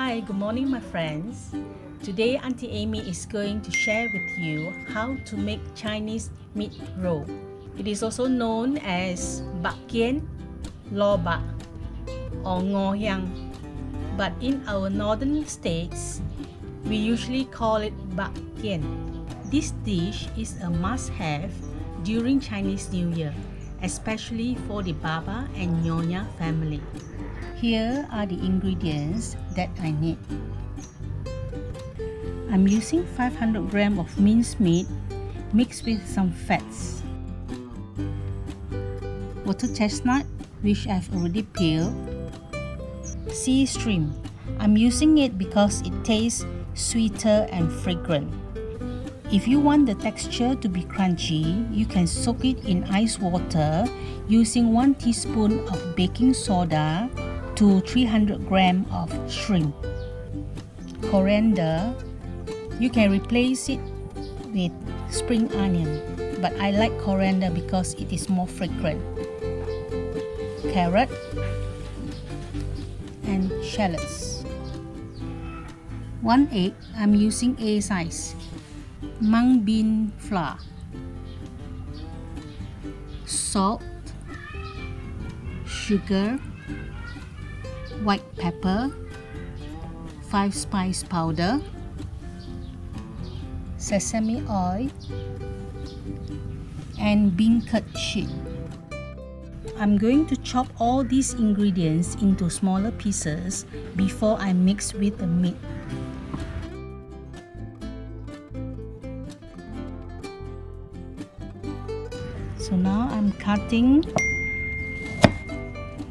Hi, good morning my friends. Today Auntie Amy is going to share with you how to make Chinese meat roll. It is also known as bak kian, lo bak, or ngo hiang. But in our northern states, we usually call it bak kian. This dish is a must-have during Chinese New Year, especially for the Baba and Nyonya family. Here are the ingredients that I need. I'm using 500 grams of minced meat mixed with some fats. Water chestnut, which I've already peeled. Sea shrimp. I'm using it because it tastes sweeter and fragrant. If you want the texture to be crunchy, you can soak it in ice water using 1 teaspoon of baking soda to 300 grams of shrimp. Coriander, you can replace it with spring onion, but I like coriander because it is more fragrant. Carrot and shallots. 1 egg, I'm using A size. Mung bean flour. Salt, sugar, white pepper, 5 spice powder, sesame oil, and beancurd sheet. I'm going to chop all these ingredients into smaller pieces before I mix with the meat. So now I'm cutting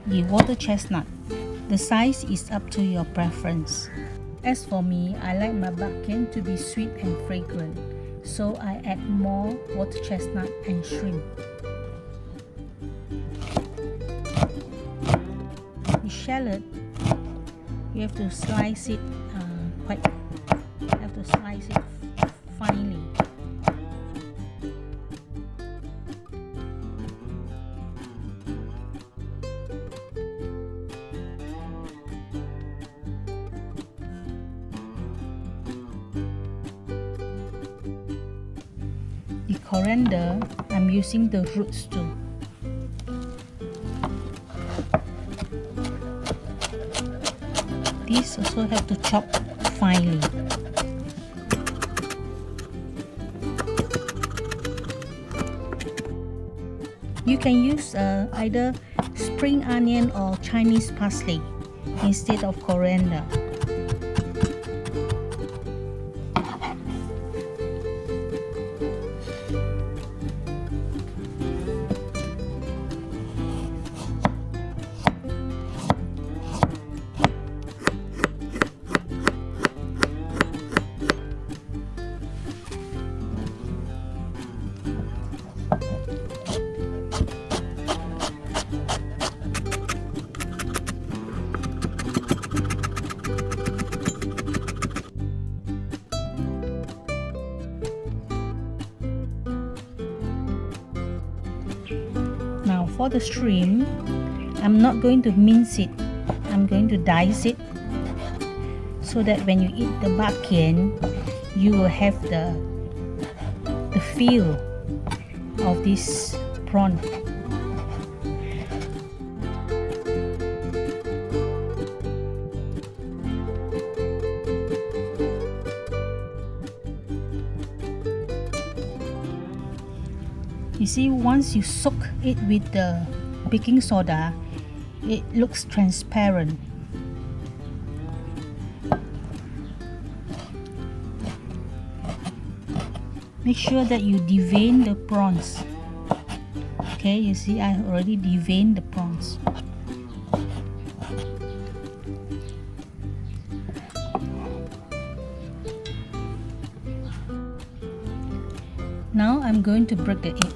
the water chestnut. The size is up to your preference. As for me, I like my bak kian to be sweet and fragrant, so I add more water chestnut and shrimp. The shallot, you have to slice it finely. The coriander, I'm using the roots too. These also have to chop finely. You can use either spring onion or Chinese parsley instead of coriander. Now for the shrimp, I'm not going to mince it. I'm going to dice it so that when you eat the bak kian, you will have the feel of this prawn. You see, once you soak it with the baking soda, it looks transparent. Make sure that you devein the prawns. Okay, you see I already deveined the prawns. Now I'm going to break the egg.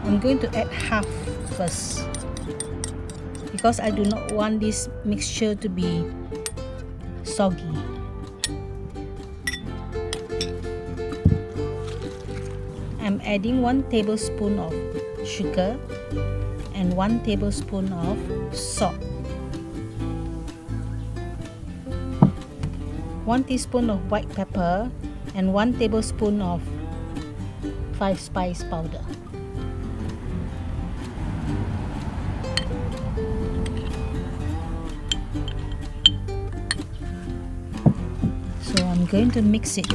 I'm going to add half first because I do not want this mixture to be soggy. I'm adding 1 tablespoon of sugar, and 1 tablespoon of salt. 1 teaspoon of white pepper and 1 tablespoon of 5 spice powder. So I'm going to mix it.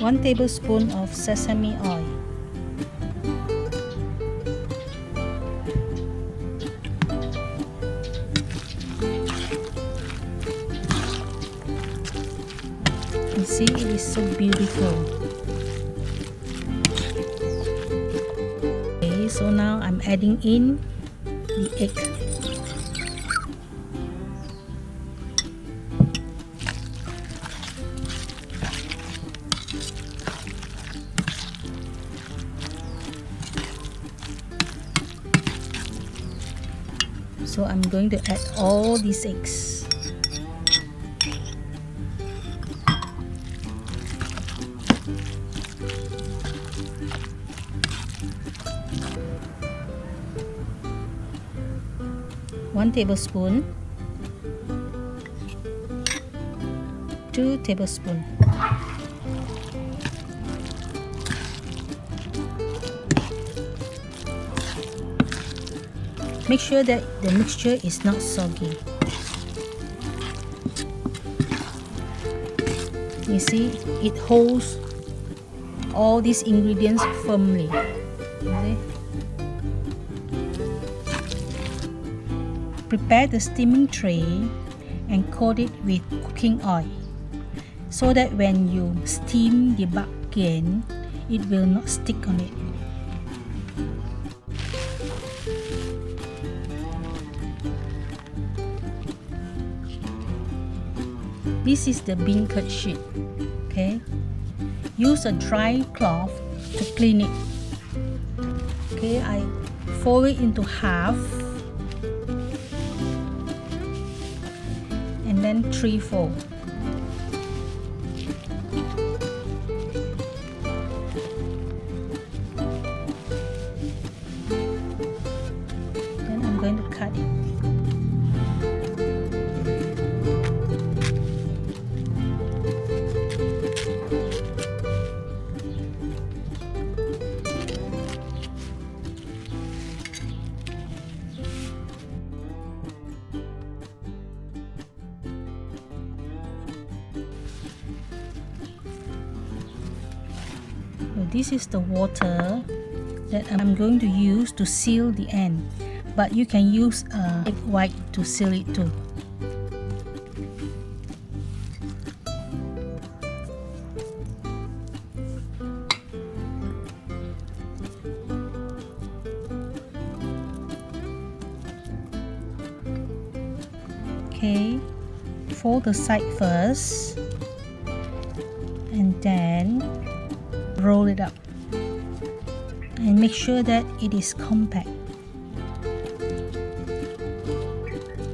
One tablespoon of sesame oil. You see, it is so beautiful. Okay, so now I'm adding in the egg. So I'm going to add all these eggs. One tablespoon, 2 tablespoons. Make sure that the mixture is not soggy. You see, it holds all these ingredients firmly. Okay. Prepare the steaming tray and coat it with cooking oil so that when you steam the bak kian, it will not stick on it. This is the beancurd sheet. Okay, use a dry cloth to clean it. Okay, I fold it into half and then 3/4. Then I'm going to cut it. This is the water that I'm going to use to seal the end, but you can use egg white to seal it too. Okay, fold the side first and then roll it up and make sure that it is compact.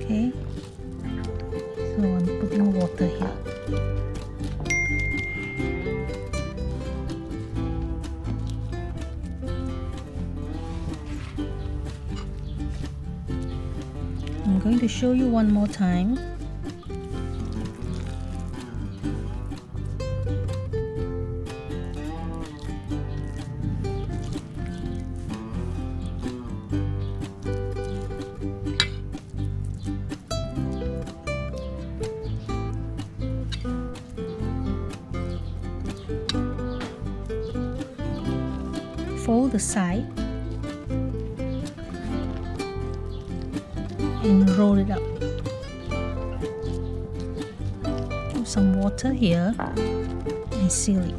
Okay, so I'm putting water here. I'm going to show you one more time. Fold the side and roll it up. Put some water here and seal it.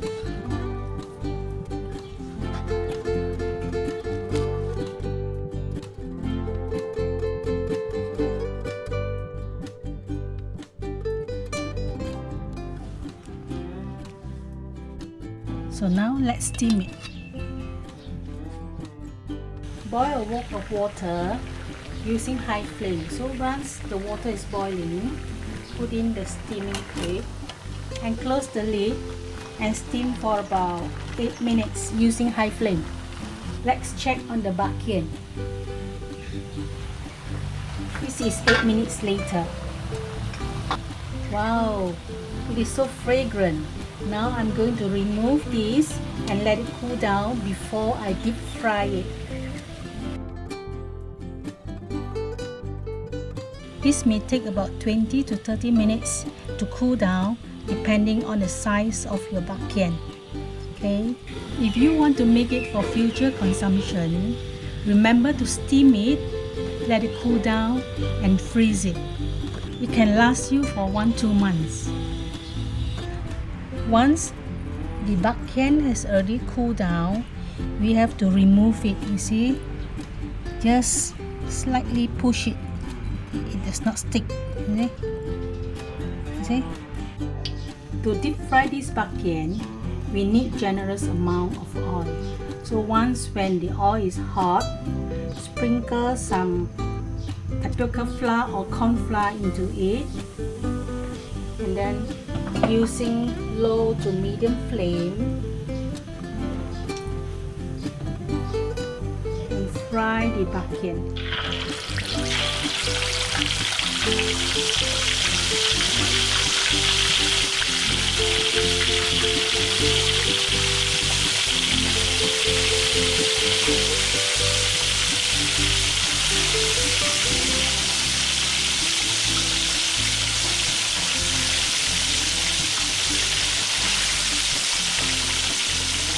So now let's steam it. Boil a wok of water using high flame. So once the water is boiling, put in the steaming plate and close the lid and steam for about 8 minutes using high flame. Let's check on the bak kian. This is 8 minutes later. Wow, it is so fragrant. Now I'm going to remove this and let it cool down before I deep fry it. This may take about 20 to 30 minutes to cool down depending on the size of your bak kian. Okay, if you want to make it for future consumption, remember to steam it, let it cool down and freeze it. It can last you for 1-2 months. Once the bak kian has already cooled down, we have to remove it. You see, just slightly push it. It does not stick. You see? To deep fry this bak kian, we need generous amount of oil. So once when the oil is hot, sprinkle some tapioca flour or corn flour into it, and then using low to medium flame and fry the bak kian.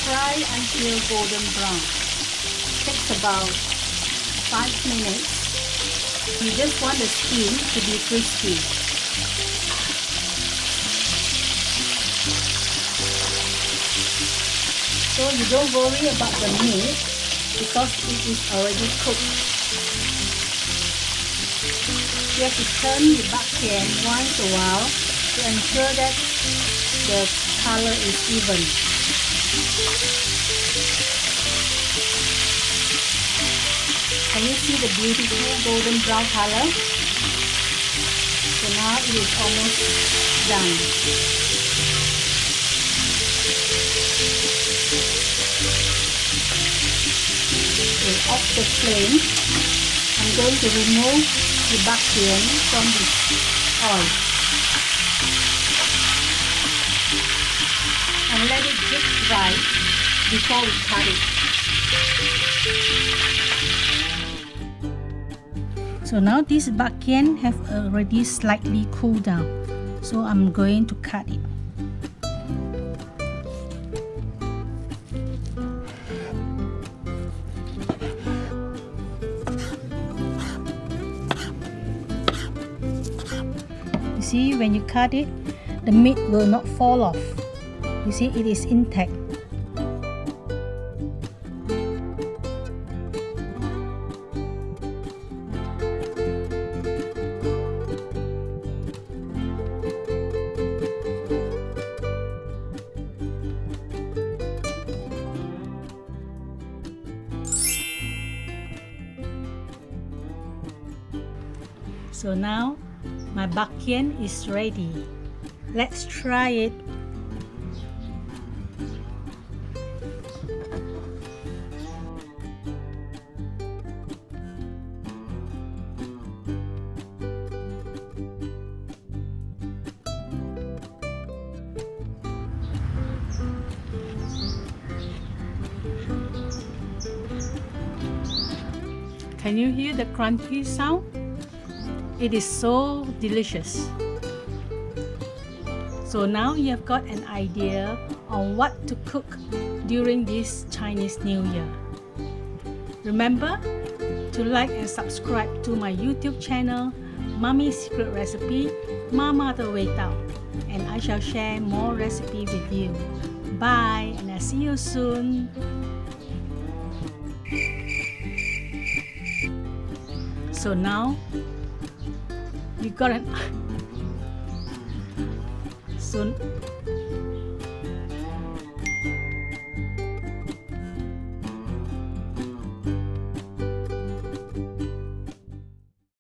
Fry until golden brown. Takes about 5 minutes. You just want the skin to be crispy. So you don't worry about the meat because it is already cooked. You have to turn the bak kian once a while to ensure that the color is even. Can you see the beautiful golden brown color? So now it is almost done. Okay, off the flame. I'm going to remove the bak kian from the oil and let it get dry before we cut it. So now this bak kian have already slightly cooled down. So I'm going to cut it. You see, when you cut it, the meat will not fall off. You see, it is intact. So now my bak kian is ready. Let's try it. Can you hear the crunchy sound? It is so delicious. So now you have got an idea on what to cook during this Chinese New Year. Remember to like and subscribe to my YouTube channel, Mommy's Secret Recipe, Mama the Way Down, and I shall share more recipe with you. Bye, and I'll see you soon. So now you got an